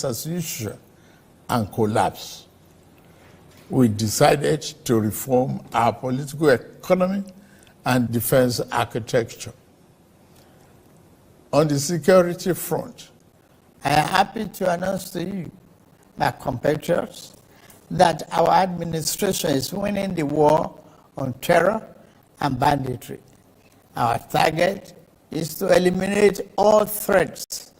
as usual and collapse. We decided to reform our political economy and defense architecture. On the security front, I am happy to announce to you, my compatriots, that our administration is winning the war on terror and banditry. Our target is to eliminate all threats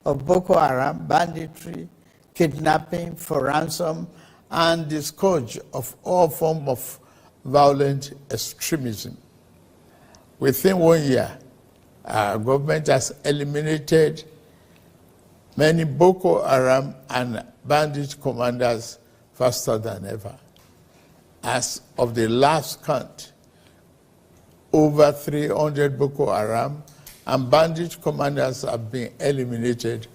of Boko Haram, banditry, kidnapping for ransom, and the scourge of all forms of violent extremism. Within 1 year, our government has eliminated many Boko Haram and bandit commanders faster than ever. As of the last count, over 300 Boko Haram and bandit commanders have been eliminated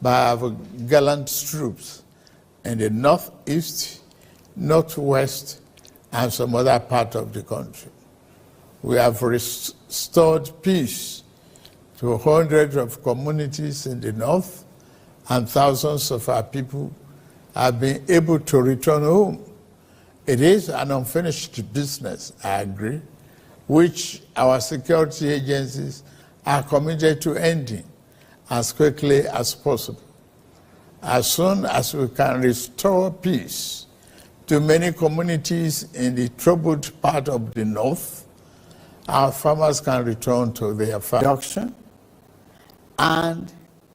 by our gallant troops in the northeast, northwest, and some other part of the country. We have restored peace to hundreds of communities in the north, and thousands of our people have been able to return home. It is an unfinished business, I agree, which our security agencies are committed to ending as quickly as possible. As soon as we can restore peace to many communities in the troubled part of the north, our farmers can return to their production and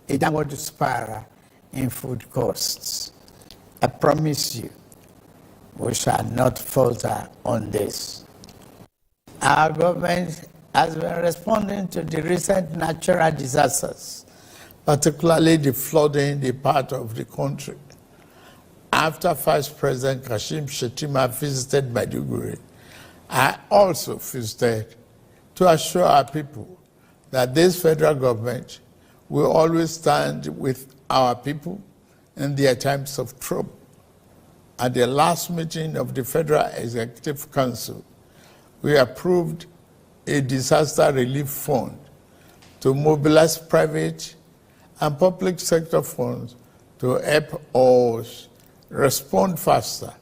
a downward spiral in food costs. I promise you, we shall not falter on this. Our government has been responding to the recent natural disasters, particularly the flooding in the part of the country. After Vice President Kashim Shettima visited Maiduguri, I also visited to assure our people that this federal government will always stand with our people in their times of trouble. At the last meeting of the Federal Executive Council, we approved a disaster relief fund to mobilize private and public sector funds to help us respond faster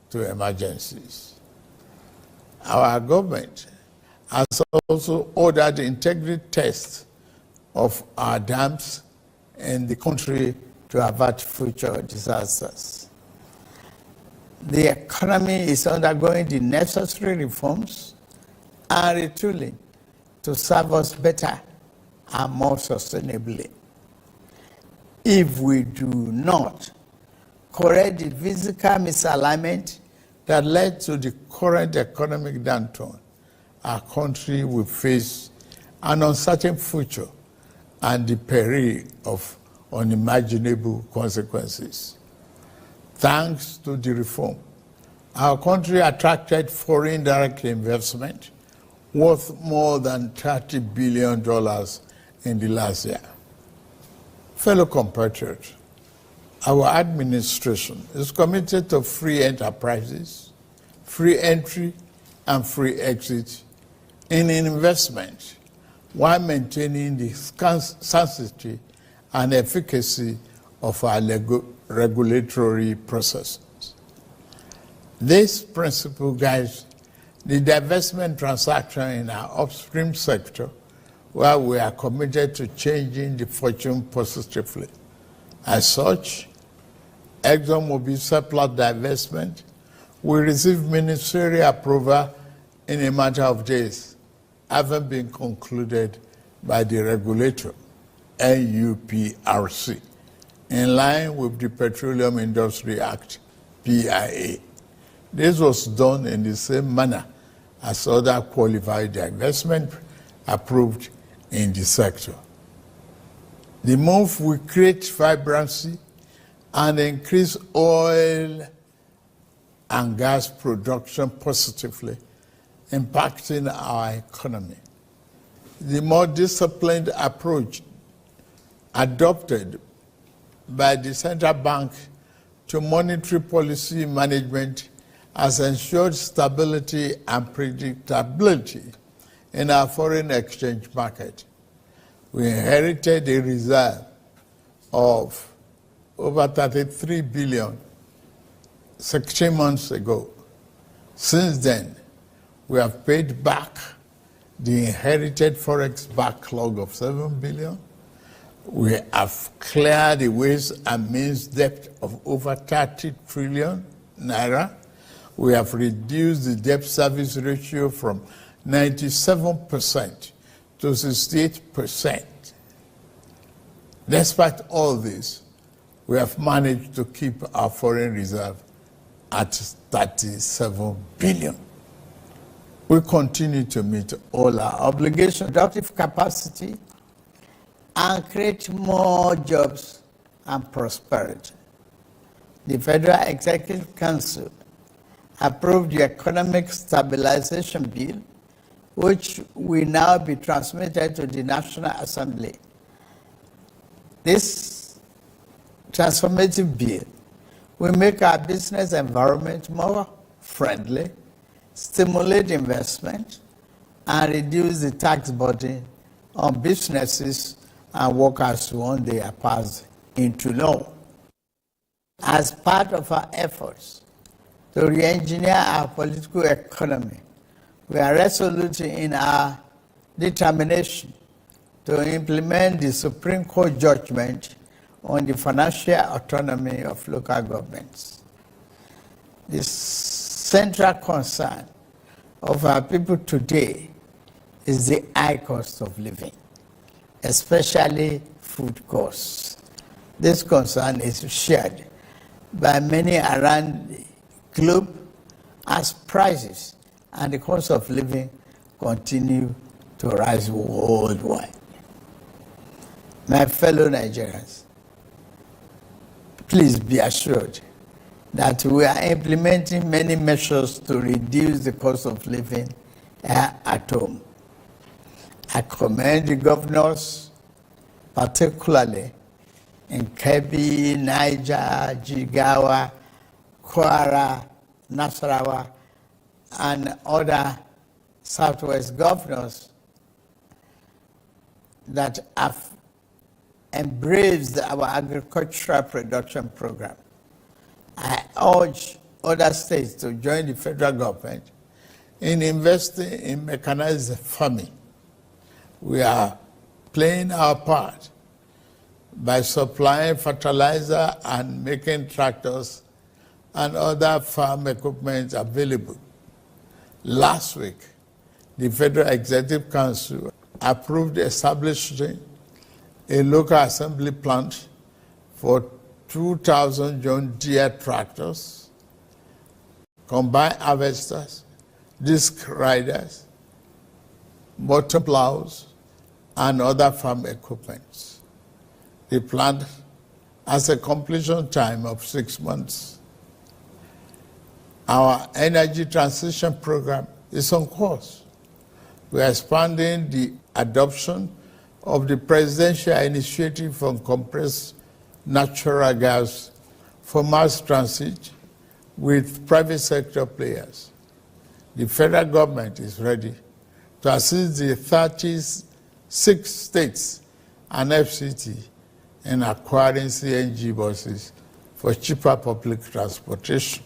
to emergencies. Our government has also ordered integrity tests of our dams in the country to avert future disasters. The economy is undergoing the necessary reforms and retooling to serve us better and more sustainably. If we do not correct the physical misalignment that led to the current economic downturn, our country will face an uncertain future and the peril of unimaginable consequences. Thanks to the reform, our country attracted foreign direct investment worth more than $30 billion in the last year. Fellow compatriots, our administration is committed to free enterprises, free entry, and free exit in investment while maintaining the sanctity and efficacy of our regulatory processes. This principle guides the divestment transaction in our upstream sector, where we are committed to changing the fortune positively. As such, ExxonMobil surplus divestment will receive ministerial approval in a matter of days, having been concluded by the regulator, NUPRC, in line with the Petroleum Industry Act, PIA. This was done in the same manner as other qualified divestment approved in the sector. The move will create vibrancy and increase oil and gas production positively, impacting our economy. The more disciplined approach adopted by the central bank to monetary policy management has ensured stability and predictability in our foreign exchange market. We inherited a reserve of over 33 billion 16 months ago. Since then, we have paid back the inherited forex backlog of 7 billion. We have cleared the ways and means debt of over 30 trillion naira. We have reduced the debt service ratio from 97% to 68%. Despite all this, we have managed to keep our foreign reserve at 37 billion. We continue to meet all our obligations, productive capacity, and create more jobs and prosperity. The Federal Executive Council approved the Economic Stabilization Bill, which will now be transmitted to the National Assembly. This transformative bill will make our business environment more friendly, stimulate investment, and reduce the tax burden on businesses and workers once they are passed into law. As part of our efforts to re-engineer our political economy, we are resolute in our determination to implement the Supreme Court judgment on the financial autonomy of local governments. The central concern of our people today is the high cost of living, especially food costs. This concern is shared by many around the globe as prices and the cost of living continue to rise worldwide. My fellow Nigerians, please be assured that we are implementing many measures to reduce the cost of living at home. I commend the governors, particularly in Kebbi, Niger, Jigawa, Kwara, Nasarawa, and other Southwest governors that have embraced our agricultural production program. I urge other states to join the federal government in investing in mechanized farming. We are playing our part by supplying fertilizer and making tractors and other farm equipment available. Last week, the Federal Executive Council approved establishing a local assembly plant for 2,000 John Deere tractors, combine harvesters, disc riders, motor plows, and other farm equipment. The plant has a completion time of 6 months. Our energy transition program is on course. We are expanding the adoption of the presidential initiative on compressed natural gas for mass transit with private sector players. The federal government is ready to assist the 36 states and FCT in acquiring CNG buses for cheaper public transportation.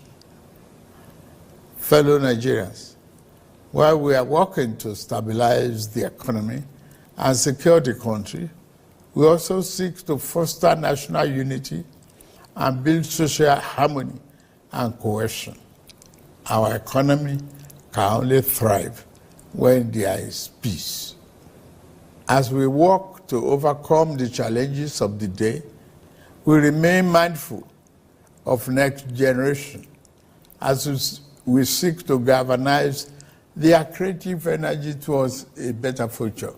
Fellow Nigerians, while we are working to stabilize the economy and secure the country, we also seek to foster national unity and build social harmony and cohesion. Our economy can only thrive when there is peace. As we work to overcome the challenges of the day, we remain mindful of next generation as we seek to galvanize their creative energy towards a better future.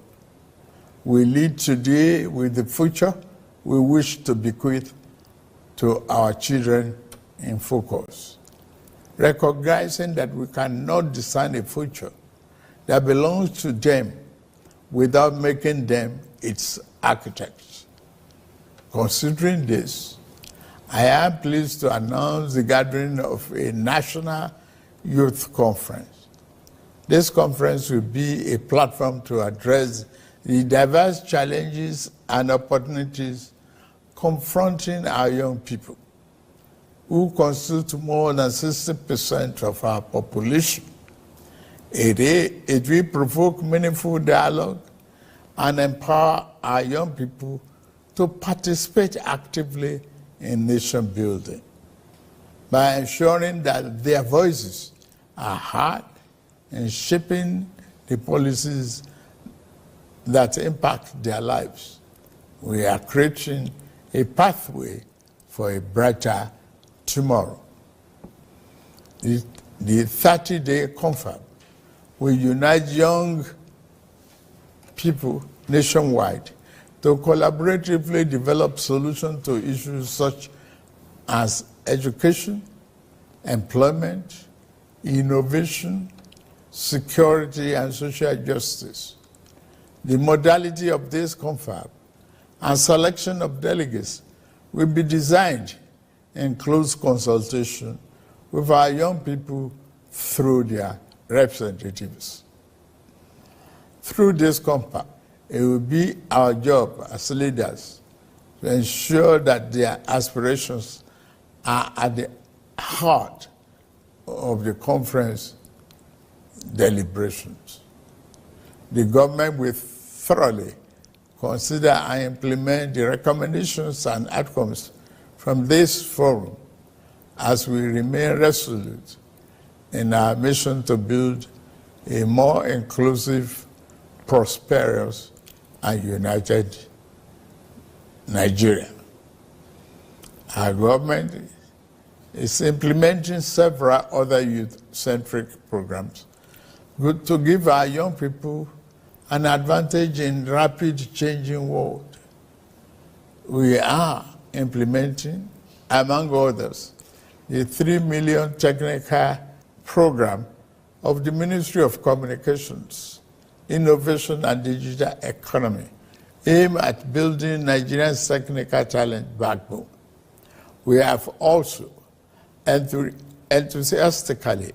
We lead today with the future we wish to bequeath to our children in focus, recognizing that we cannot design a future that belongs to them without making them its architects. Considering this, I am pleased to announce the gathering of a national youth conference. This conference will be a platform to address the diverse challenges and opportunities confronting our young people, who constitute more than 60% of our population. It will provoke meaningful dialogue and empower our young people to participate actively in nation building by ensuring that their voices are heard in shaping the policies that impact their lives. We are creating a pathway for a brighter tomorrow. The 30-day confab will unite young people nationwide to collaboratively develop solutions to issues such as education, employment, innovation, security, and social justice. The modality of this confab and selection of delegates will be designed in close consultation with our young people through their representatives. Through this confab, it will be our job as leaders to ensure that their aspirations are at the heart of the conference deliberations. The government will thoroughly consider and implement the recommendations and outcomes from this forum as we remain resolute in our mission to build a more inclusive, prosperous, and united Nigeria. Our government is implementing several other youth-centric programs to give our young people an advantage in rapid changing world. We are implementing, among others, the 3 million technical program of the Ministry of Communications, Innovation and Digital Economy, aimed at building Nigeria's technical talent backbone. We have also enthusiastically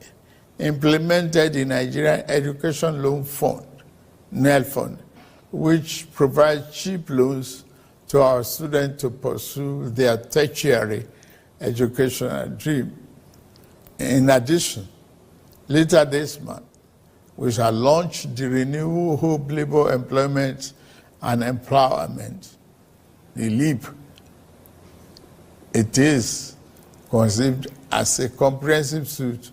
implemented the Nigerian Education Loan Fund, NEL Fund, which provides cheap loans to our students to pursue their tertiary educational dream. In addition, later this month, we shall launch the Renewable Hope Labor Employment and Empowerment, the LEAP. It is conceived as a comprehensive suite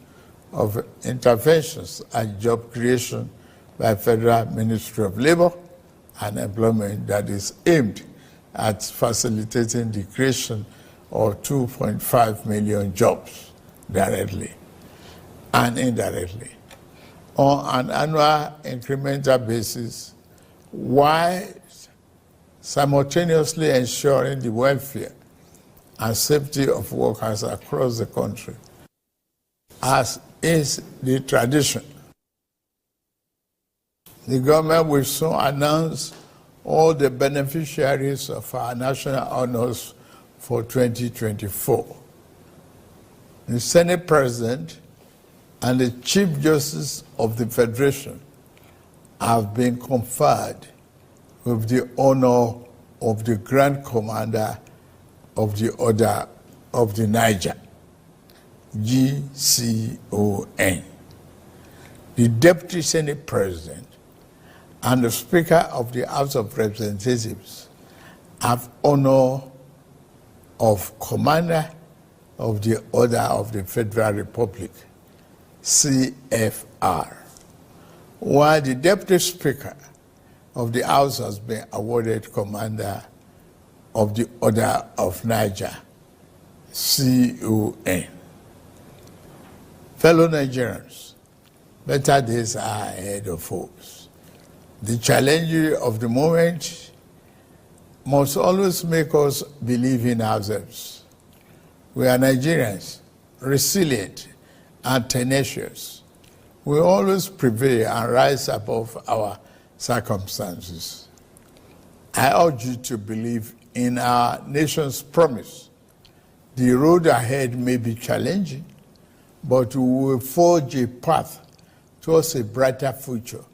of interventions and job creation by Federal Ministry of Labor and Employment that is aimed at facilitating the creation of 2.5 million jobs directly and indirectly on an annual incremental basis, while simultaneously ensuring the welfare and safety of workers across the country, as is the tradition. The government will soon announce all the beneficiaries of our national honors for 2024. The Senate President and the Chief Justice of the Federation have been conferred with the honor of the Grand Commander of the Order of the Niger, GCON. The Deputy Senate President and the Speaker of the House of Representatives have honor of Commander of the Order of the Federal Republic, CFR, while the Deputy Speaker of the House has been awarded Commander of the Order of Niger, CON. Fellow Nigerians, better days are ahead of us. The challenge of the moment must always make us believe in ourselves. We are Nigerians, resilient and tenacious. We always prevail and rise above our circumstances. I urge you to believe in our nation's promise. The road ahead may be challenging, but we will forge a path towards a brighter future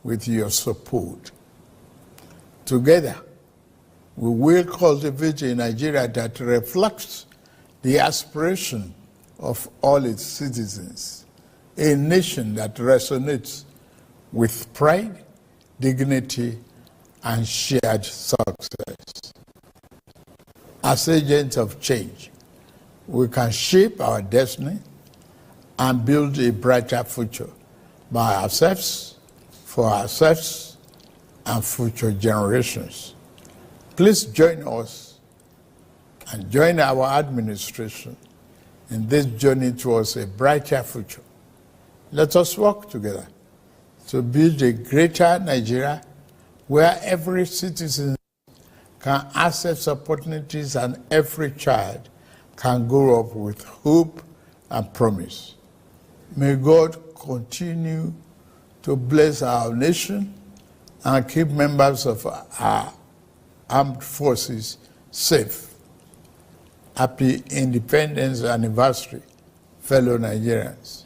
with your support. Together, We will cultivate a Nigeria that reflects the aspiration of all its citizens, a nation that resonates with pride, dignity, and shared success. As agents of change, we can shape our destiny and build a brighter future by ourselves, for ourselves, and future generations. Please join us and join our administration in this journey towards a brighter future. Let us work together to build a greater Nigeria where every citizen can access opportunities and every child can grow up with hope and promise. May God continue to bless our nation and keep members of our armed forces safe. Happy Independence Anniversary, fellow Nigerians.